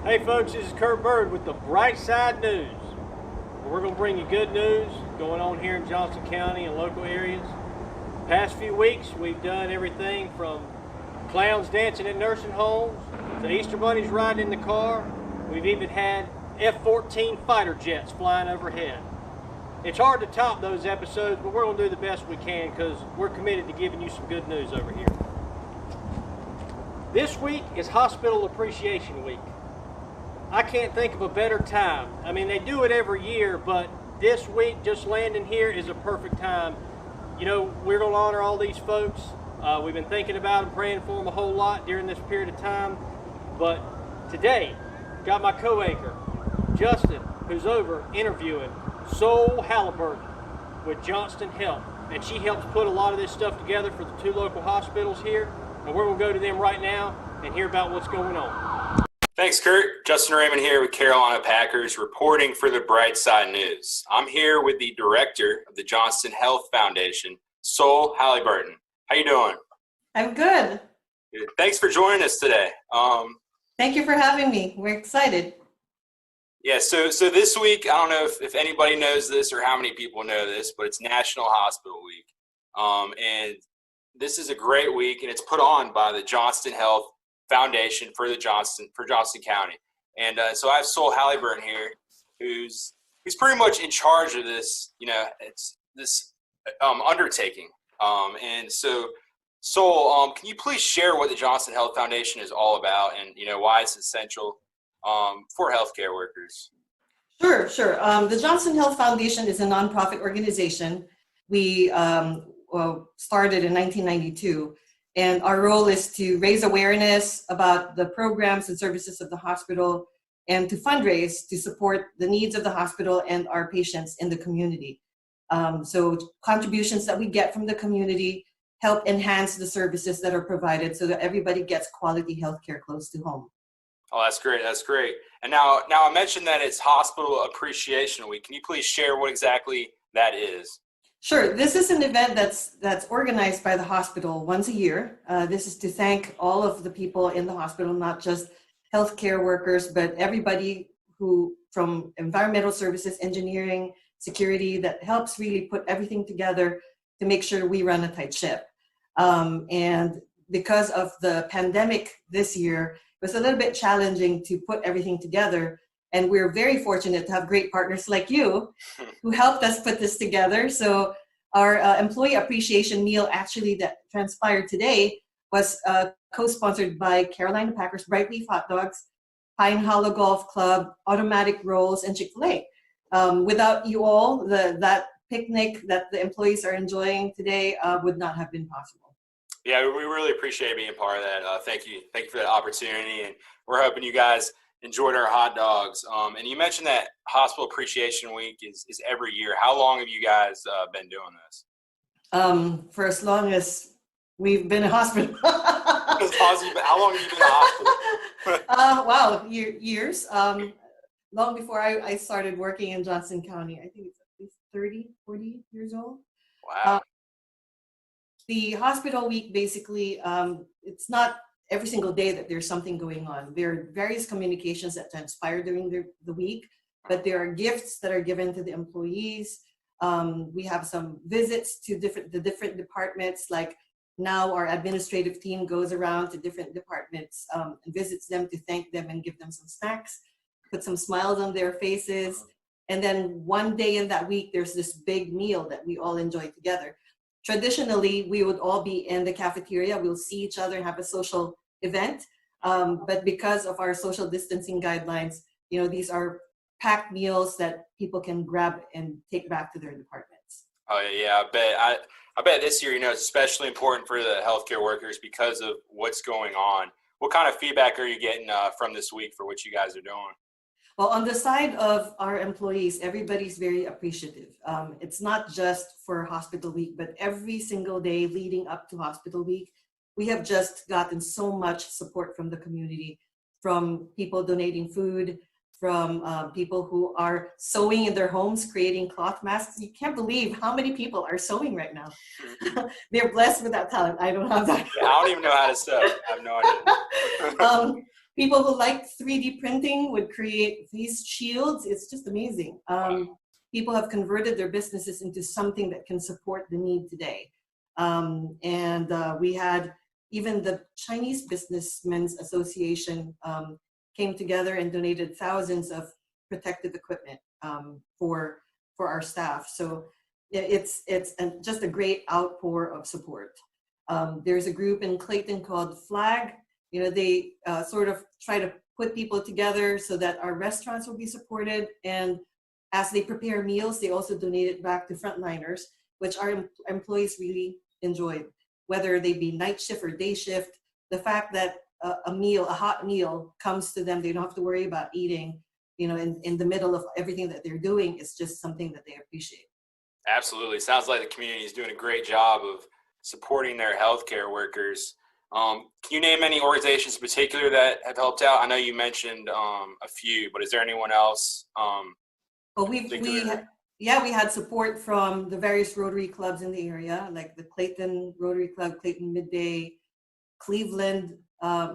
Hey folks, this is Kurt Bird with the Bright Side News. We're going to bring you good news going on here in Johnston County and local areas. Past few weeks we've done everything from clowns dancing at nursing homes to Easter bunnies riding in the car. We've even had F-14 fighter jets flying overhead. It's hard to top those episodes, but we're going to do the best we can because we're committed to giving you some good news over here. This week is Hospital Appreciation Week. I can't think of a better time. I mean, they do it every year, but this week, just landing here is a perfect time. You know, we're going to honor all these folks. We've been thinking about them, praying for them a whole lot during this period of time. But today, got my co-anchor, Justin, who's over interviewing Halliburton with Johnston Health. And she helps put a lot of this stuff together for the two local hospitals here. And we're going to go to them right now and hear about what's going on. Thanks, Kurt. Justin Raymond here with Carolina Packers, reporting for the Bright Side News. I'm here with the director of the Johnston Health Foundation, Halliburton. How you doing? I'm good. Good. Thanks for joining us today. Thank you for having me. We're excited. Yeah, so this week, I don't know if anybody knows this or how many people know this, but it's National Hospital Week. And this is a great week, and it's put on by the Johnston Health Foundation for Johnston County. And so I have Halliburton here, who's pretty much in charge of this, it's this undertaking. And so can you please share what the Johnston Health Foundation is all about and, why it's essential for healthcare workers? Sure. The Johnston Health Foundation is a nonprofit organization. We started in 1992, and our role is to raise awareness about the programs and services of the hospital and to fundraise to support the needs of the hospital and our patients in the community. So contributions that we get from the community help enhance the services that are provided so that everybody gets quality healthcare close to home. Oh, that's great. That's great. And now I mentioned that it's Hospital Appreciation Week. Can you please share what exactly that is? Sure. This is an event that's organized by the hospital once a year. This is to thank all of the people in the hospital, not just healthcare workers, but everybody who from environmental services, engineering, security, that helps really put everything together to make sure we run a tight ship. And because of the pandemic this year, it was a little bit challenging to put everything together. And we're very fortunate to have great partners like you who helped us put this together. So our employee appreciation meal actually that transpired today was co-sponsored by Carolina Packers, Bright Leaf Hot Dogs, Pine Hollow Golf Club, Automatic Rolls, and Chick-fil-A. Without you all, that picnic that the employees are enjoying today would not have been possible. Yeah, we really appreciate being part of that. Thank you for that opportunity, and we're hoping you guys enjoyed our hot dogs. And you mentioned that Hospital Appreciation Week is every year. How long have you guys been doing this? For as long as we've been in hospital. How long have you been in hospital? Wow, years. Long before I started working in Johnston County. I think it's at least 30, 40 years old. Wow. The hospital week, basically, it's not every single day that there's something going on. There are various communications that transpire during the week, but there are gifts that are given to the employees. We have some visits to the different departments, like now our administrative team goes around to different departments and visits them to thank them and give them some snacks, put some smiles on their faces. And then one day in that week, there's this big meal that we all enjoy together. Traditionally, we would all be in the cafeteria. We'll see each other and have a social event. But because of our social distancing guidelines, these are packed meals that people can grab and take back to their departments. Oh yeah, I bet this year, it's especially important for the healthcare workers because of what's going on. What kind of feedback are you getting from this week for what you guys are doing? Well, on the side of our employees, everybody's very appreciative. It's not just for Hospital Week, but every single day leading up to Hospital Week, we have just gotten so much support from the community, from people donating food, from people who are sewing in their homes, creating cloth masks. You can't believe how many people are sewing right now. They're blessed with that talent. I don't have that. Yeah, I don't even know how to sew. I have no idea. People who like 3D printing would create face shields. It's just amazing. People have converted their businesses into something that can support the need today. We had even the Chinese Businessmen's Association came together and donated thousands of protective equipment for our staff. So it's just a great outpour of support. There's a group in Clayton called FLAG. They sort of try to put people together so that our restaurants will be supported. And as they prepare meals, they also donate it back to frontliners, which our employees really enjoyed, whether they be night shift or day shift. The fact that a hot meal comes to them, they don't have to worry about eating, in the middle of everything that they're doing, is just something that they appreciate. Absolutely. Sounds like the community is doing a great job of supporting their healthcare workers. Can you name any organizations in particular that have helped out? I know you mentioned a few, but is there anyone else? We had support from the various Rotary clubs in the area, like the Clayton Rotary Club, Clayton Midday, Cleveland,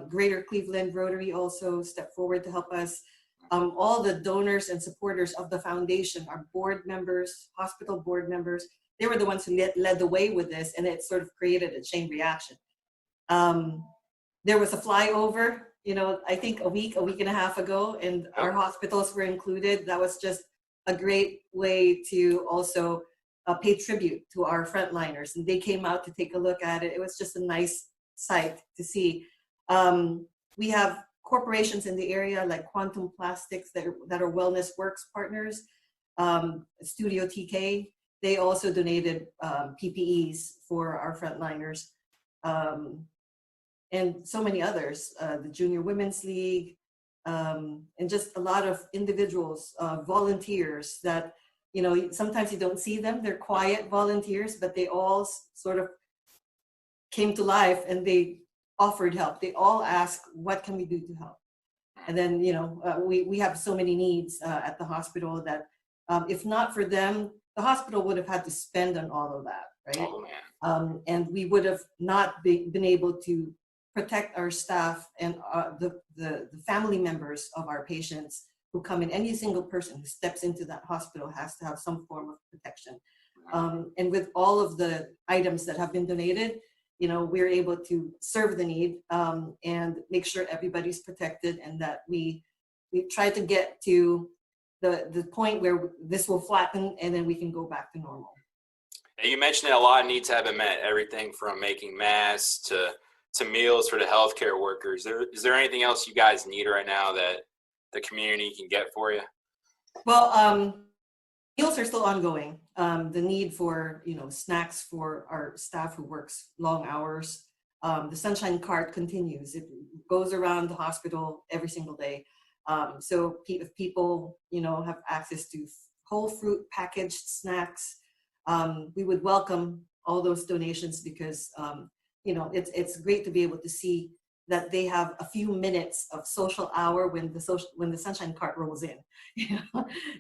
Greater Cleveland Rotary also stepped forward to help us. All the donors and supporters of the foundation, our board members, hospital board members, they were the ones who led the way with this, and it sort of created a chain reaction. There was a flyover, I think a week and a half ago, and our hospitals were included. That was just a great way to also pay tribute to our frontliners, and they came out to take a look at it. It was just a nice sight to see. We have corporations in the area like Quantum Plastics that are Wellness Works partners, Studio TK. They also donated PPEs for our frontliners, and so many others, the Junior Women's League, and just a lot of individuals, volunteers that, sometimes you don't see them. They're quiet volunteers, but they all sort of came to life and they offered help. They all asked, what can we do to help? And then, we have so many needs at the hospital that if not for them, the hospital would have had to spend on all of that, right? Oh, man. And we would have not been able to protect our staff and the family members of our patients who come in. Any single person who steps into that hospital has to have some form of protection. And with all of the items that have been donated, we're able to serve the need and make sure everybody's protected, and that we try to get to the point where this will flatten and then we can go back to normal. You mentioned that a lot of needs have been met, everything from making masks to meals for the healthcare workers. Is there anything else you guys need right now that the community can get for you? Well, meals are still ongoing. The need for, snacks for our staff who works long hours. The Sunshine Cart continues. It goes around the hospital every single day. So if people, have access to whole fruit packaged snacks, we would welcome all those donations because, it's great to be able to see that they have a few minutes of social hour when the Sunshine Cart rolls in.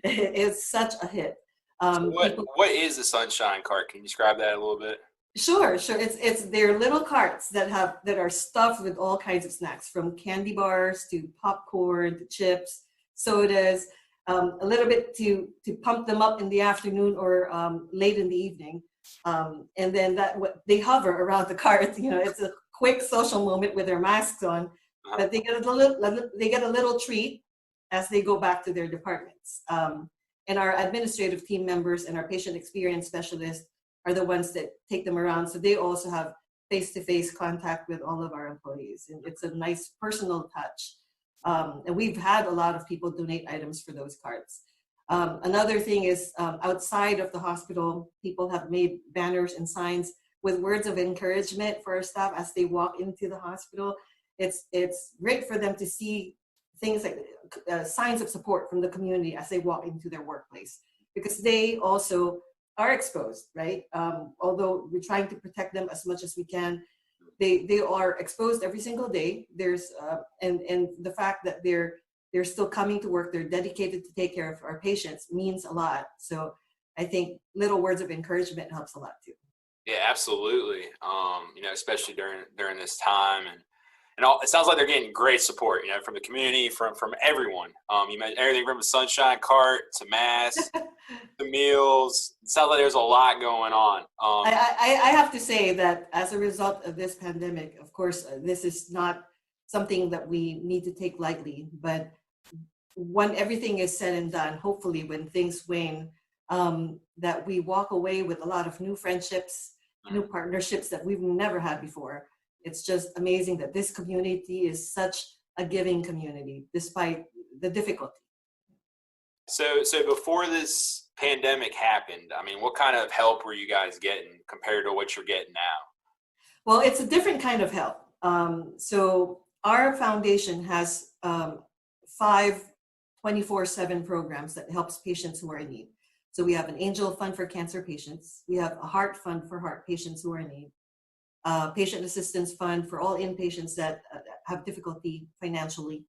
It's such a hit. So what is the Sunshine Cart? Can you describe that a little bit? Sure. It's their little carts that are stuffed with all kinds of snacks, from candy bars to popcorn to chips, sodas, a little bit to pump them up in the afternoon or late in the evening. And then they hover around the cart. It's a quick social moment with their masks on, but they get a little treat as they go back to their departments. And our administrative team members and our patient experience specialists are the ones that take them around. So they also have face-to-face contact with all of our employees. And it's a nice personal touch. And we've had a lot of people donate items for those carts. Another thing is outside of the hospital, people have made banners and signs with words of encouragement for our staff as they walk into the hospital. It's great for them to see things like signs of support from the community as they walk into their workplace, because they also are exposed, right? Although we're trying to protect them as much as we can, they are exposed every single day. There's and the fact that they're still coming to work, they're dedicated to take care of our patients means a lot. So I think little words of encouragement helps a lot too. Yeah, absolutely. Especially during this time, and it sounds like they're getting great support, from the community, from everyone. You mentioned everything from a sunshine cart to masks, to meals. It sounds like there's a lot going on. I have to say that as a result of this pandemic, of course, this is not something that we need to take lightly, but when everything is said and done, hopefully when things wane, that we walk away with a lot of new friendships, new partnerships that we've never had before. It's just amazing that this community is such a giving community, despite the difficulty. So before this pandemic happened, I mean, what kind of help were you guys getting compared to what you're getting now? Well, it's a different kind of help. So our foundation has 5 24/7 programs that helps patients who are in need. So we have an angel fund for cancer patients. We have a heart fund for heart patients who are in need. Patient assistance fund for all inpatients that have difficulty financially.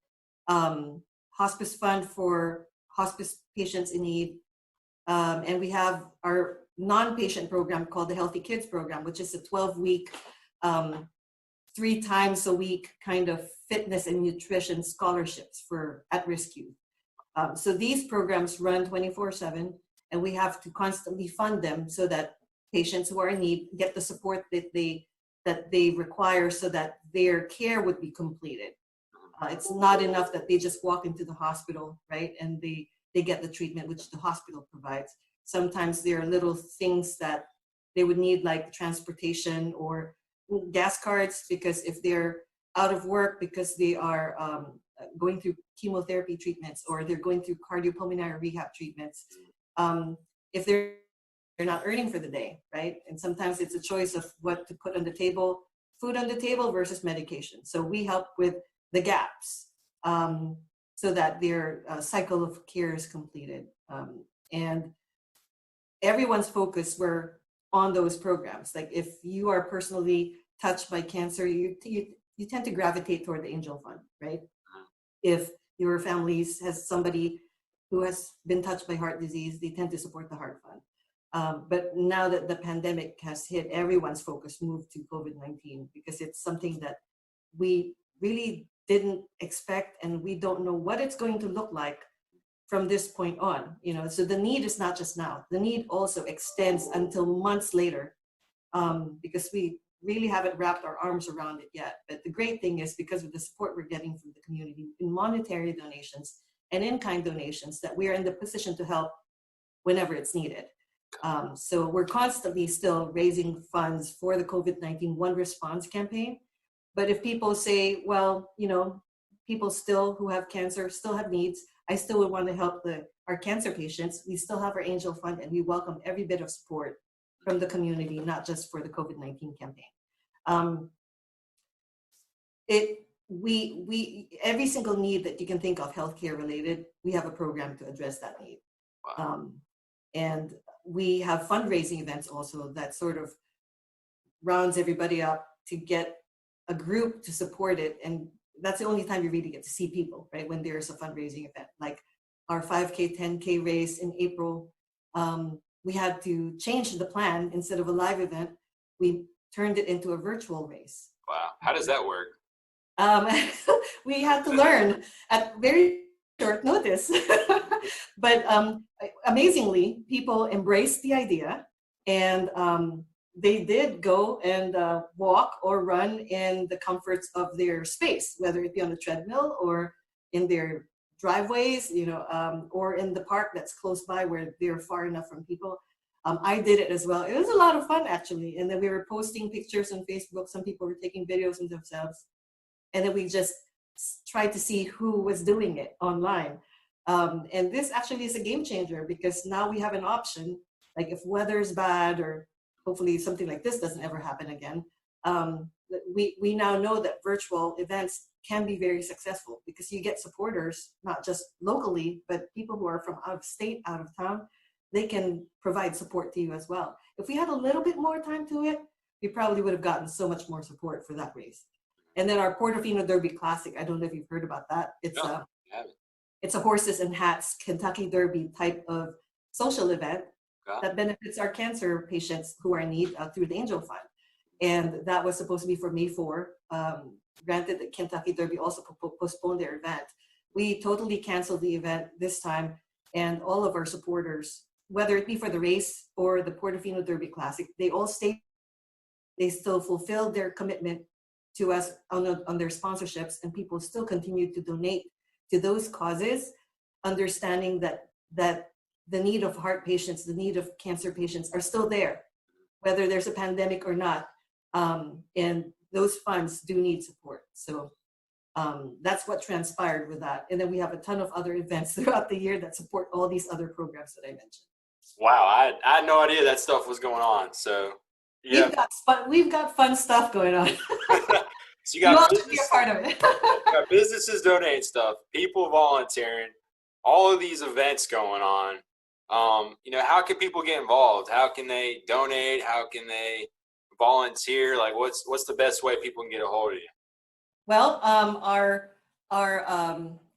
Hospice fund for hospice patients in need. And we have our non-patient program called the Healthy Kids program, which is a 12-week, 3 times a week kind of fitness and nutrition scholarships for at-risk youth. So these programs run 24/7, and we have to constantly fund them so that patients who are in need get the support that they require so that their care would be completed. It's not enough that they just walk into the hospital, right, and they get the treatment which the hospital provides. Sometimes there are little things that they would need, like transportation or gas cards, because if they're out of work because they are going through chemotherapy treatments, or they're going through cardiopulmonary rehab treatments, if they're not earning for the day, right? And sometimes it's a choice of what to put on the table, food on the table versus medication. So we help with the gaps so that their cycle of care is completed. And everyone's focus were on those programs. Like if you are personally touched by cancer, you tend to gravitate toward the Angel Fund, right? If your family has somebody who has been touched by heart disease, they tend to support the Heart Fund. But now that the pandemic has hit, everyone's focus moved to COVID-19 because it's something that we really didn't expect, and we don't know what it's going to look like from this point on. So the need is not just now. The need also extends until months later, because we really haven't wrapped our arms around it yet. But the great thing is, because of the support we're getting from the community in monetary donations and in-kind donations, that we are in the position to help whenever it's needed. So we're constantly still raising funds for the COVID-19 One Response campaign. But if people say, well, people still who have cancer still have needs, I still would want to help our cancer patients, we still have our Angel Fund, and we welcome every bit of support from the community, not just for the COVID-19 campaign. Every single need that you can think of healthcare related, we have a program to address that need. Wow. And we have fundraising events also that sort of rounds everybody up to get a group to support it. And that's the only time you really get to see people, right? When there's a fundraising event, like our 5K, 10K race in April, we had to change the plan. Instead of a live event, we turned it into a virtual race. Wow. How does that work? We had to learn at very short notice. But amazingly, people embraced the idea, and they did go and walk or run in the comforts of their space, whether it be on the treadmill or in their driveways, or in the park that's close by where they're far enough from people. I did it as well. It was a lot of fun, actually. And then we were posting pictures on Facebook. Some people were taking videos of themselves. And then we just tried to see who was doing it online. And this actually is a game changer, because now we have an option, like if weather's bad, or hopefully something like this doesn't ever happen again, we now know that virtual events can be very successful, because you get supporters, not just locally, but people who are from out of state, out of town. They can provide support to you as well. If we had a little bit more time to it, we probably would have gotten so much more support for that race. And then our Portofino Derby Classic, I don't know if you've heard about that. It's a horses and hats Kentucky Derby type of social event that benefits our cancer patients who are in need through the Angel Fund. And that was supposed to be for May 4. granted that Kentucky Derby also postponed their event. We totally canceled the event this time, and all of our supporters, whether it be for the race or the Portofino Derby Classic, they all stayed. They still fulfilled their commitment to us on their sponsorships, and people still continue to donate to those causes, understanding that the need of heart patients, the need of cancer patients are still there, whether there's a pandemic or not. And those funds do need support. So that's what transpired with that. And then we have a ton of other events throughout the year that support all these other programs that I mentioned. Wow, I had no idea that stuff was going on. So yeah, We've got fun stuff going on. So you got all should be a part of it. you got businesses donating stuff, people volunteering, all of these events going on. How can people get involved? How can they donate? How can they volunteer? Like, what's the best way people can get a hold of you? Well,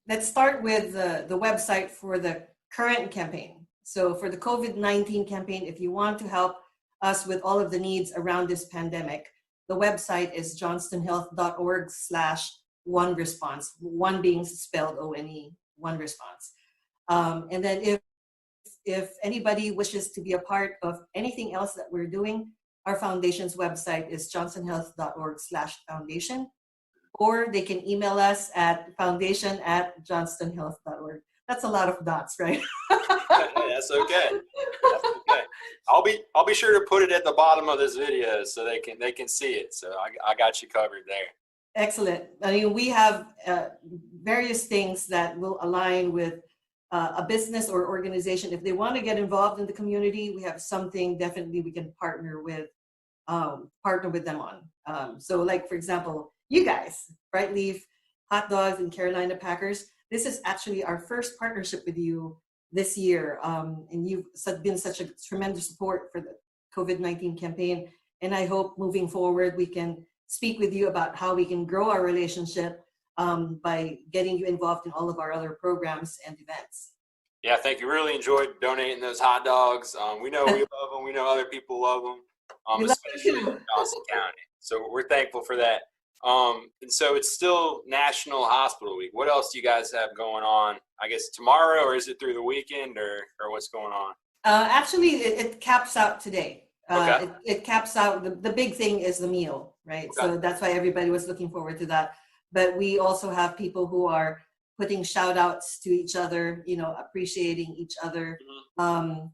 let's start with the website for the current campaign. So for the COVID-19 campaign, if you want to help us with all of the needs around this pandemic, the website is johnstonhealth.org/OneResponse, one being spelled O-N-E, one response. And then if anybody wishes to be a part of anything else that we're doing, our foundation's website is johnstonhealth.org/foundation, or they can email us at foundation@johnstonhealth.org. That's a lot of dots, right? That's okay. That's okay. I'll be sure to put it at the bottom of this video so they can see it. So I got you covered there. Excellent. I mean, we have various things that will align with a business or organization. If they want to get involved in the community, we have something definitely we can partner with them on. So like, for example, you guys, Bright Leaf, Hot Dogs, and Carolina Packers, this is actually our first partnership with you this year. And you've been such a tremendous support for the COVID-19 campaign. And I hope moving forward, we can speak with you about how we can grow our relationship by getting you involved in all of our other programs and events. Yeah, thank you. Really enjoyed donating those hot dogs. We know we love them. We know other people love them, especially in Johnston County. So we're thankful for that. And so it's still National Hospital Week. What else do you guys have going on? I guess tomorrow, or is it through the weekend, or what's going on? Actually, it caps out today. Okay. It caps out. The big thing is the meal, right? Okay. So that's why everybody was looking forward to that. But we also have people who are putting shout outs to each other, appreciating each other. Mm-hmm.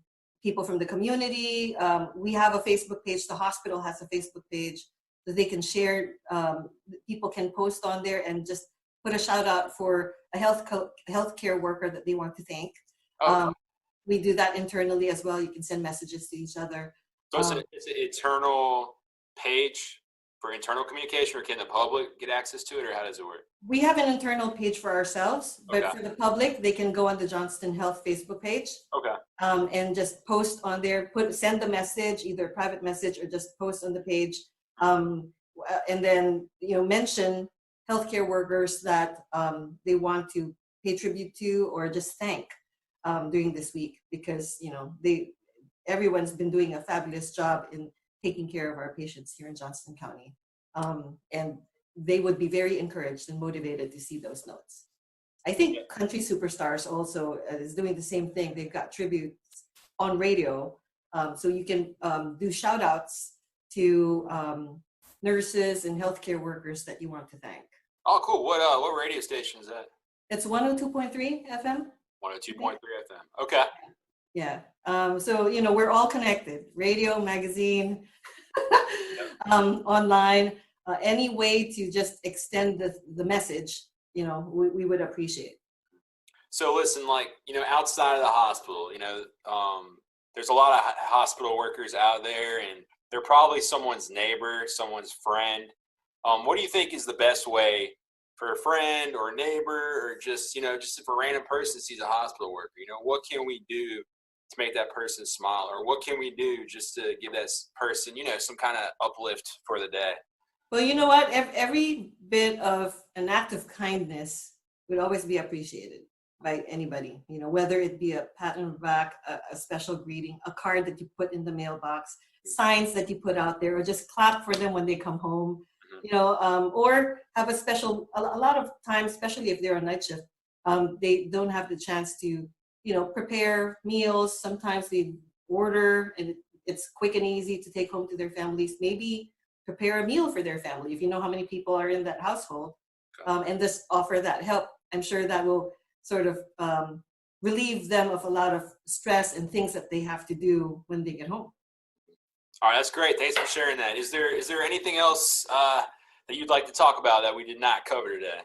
People from the community. We have a Facebook page. The hospital has a Facebook page that they can share. People can post on there and just put a shout out for a healthcare worker that they want to thank. Okay. We do that internally as well. You can send messages to each other. So it's an internal page for internal communication, or can the public get access to it, or how does it work? We have an internal page for ourselves, but okay. For the public, they can go on the Johnston Health Facebook page. Okay. And just post on there, send the message, either a private message or just post on the page. And then, mention healthcare workers that they want to pay tribute to or just thank during this week, because, everyone's been doing a fabulous job in taking care of our patients here in Johnston County. And they would be very encouraged and motivated to see those notes. I think Country Superstars also is doing the same thing. They've got tributes on radio. So you can do shout outs to nurses and healthcare workers that you want to thank. Oh, cool. What radio station is that? It's 102.3 FM. 102.3 FM. Okay. Yeah. So, we're all connected. Radio, magazine, online, any way to just extend the message, we would appreciate. So listen, outside of the hospital, there's a lot of hospital workers out there, and they're probably someone's neighbor, someone's friend. What do you think is the best way for a friend or a neighbor, or just if a random person sees a hospital worker, what can we do to make that person smile, or what can we do just to give that person, some kind of uplift for the day? Well, you know what? Every bit of an act of kindness would always be appreciated by anybody, whether it be a pat on the back, a special greeting, a card that you put in the mailbox, signs that you put out there, or just clap for them when they come home. you know, or have a special, a lot of times, especially if they're on night shift, they don't have the chance to, you know, prepare meals. Sometimes they order and it's quick and easy to take home to their families. Maybe prepare a meal for their family if you know how many people are in that household, and just offer that help. I'm sure that will sort of relieve them of a lot of stress and things that they have to do when they get home. All right, that's great. Thanks for sharing that. Is there anything else that you'd like to talk about that we did not cover today?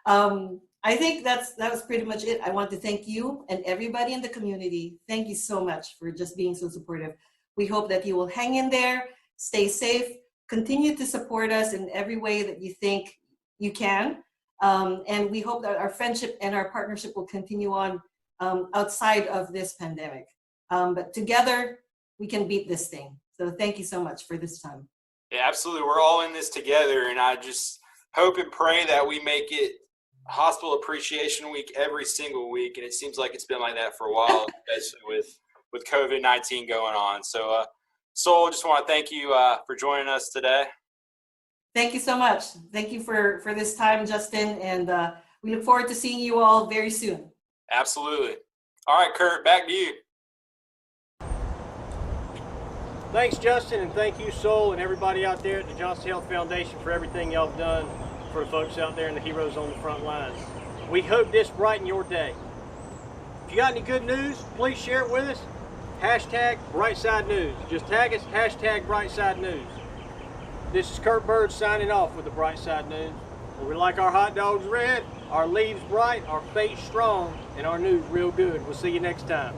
I think that was pretty much it. I want to thank you and everybody in the community. Thank you so much for just being so supportive. We hope that you will hang in there, stay safe, continue to support us in every way that you think you can. And we hope that our friendship and our partnership will continue on outside of this pandemic. But together, we can beat this thing. So thank you so much for this time. Yeah, absolutely. We're all in this together, and I just hope and pray that we make it Hospital Appreciation Week every single week, and it seems like it's been like that for a while, especially with COVID-19 going on. So, Sol, just want to thank you for joining us today. Thank you so much. Thank you for this time, Justin, and we look forward to seeing you all very soon. Absolutely. All right, Kurt, back to you. Thanks, Justin, and thank you, Sol, and everybody out there at the Johnston Health Foundation for everything y'all have done for the folks out there and the heroes on the front lines. We hope this brightened your day. If you got any good news, please share it with us. Hashtag Brightside News. Just tag us, hashtag Brightside News. This is Kurt Bird signing off with the Brightside News. Where we like our hot dogs red, our leaves bright, our faith strong, and our news real good. We'll see you next time.